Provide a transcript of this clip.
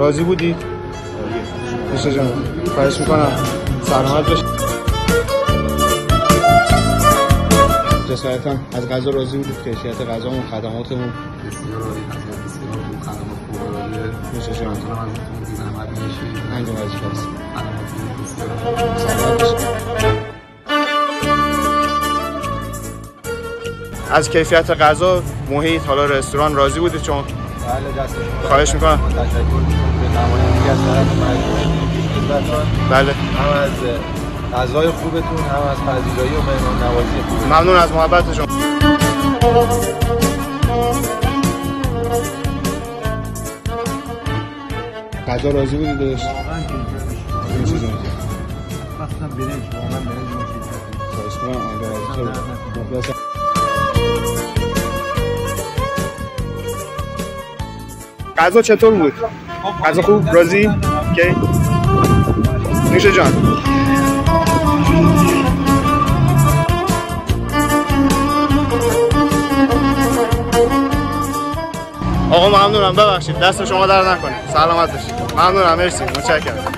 راضی بودید؟ میشه جان خواهش میکنم سلامت باشید. جسارتاً از غذا راضی بودید؟ کیفیت غذامون، خدماتمون بسیار عالی، بسیار خوب، خدمات فوق‌العاده. میشه جان منظورم از اون بی زحمت نمی‌شید. انجام وظیفه است. خدماتتون بسیار سلامت باشید. از کیفیت غذا، محیط، حالا رستوران راضی بودید چون؟ بله دست شما. خواهش میکنم. تشکر می‌کنم به نمایندگی از طرف مجموعه بله. هم از غذای خوبتون، هم از پذیرایی و مهمان نوازی خوبتون. ممنون از محبتتون. غذا راضی بودید داداش؟ واقعا که میشه جان مخصوصا برنج، واقعا برنج مفیده. خواهش میکنم امیدوارم از تو غذا چطور بود؟ غذا خوب؟ راضی؟ اوکی؟ نوشه جان آقا ممنونم، ببخشید دست شما در نکنید. سلامت باشید. ممنونم، مرسی، متشکرم.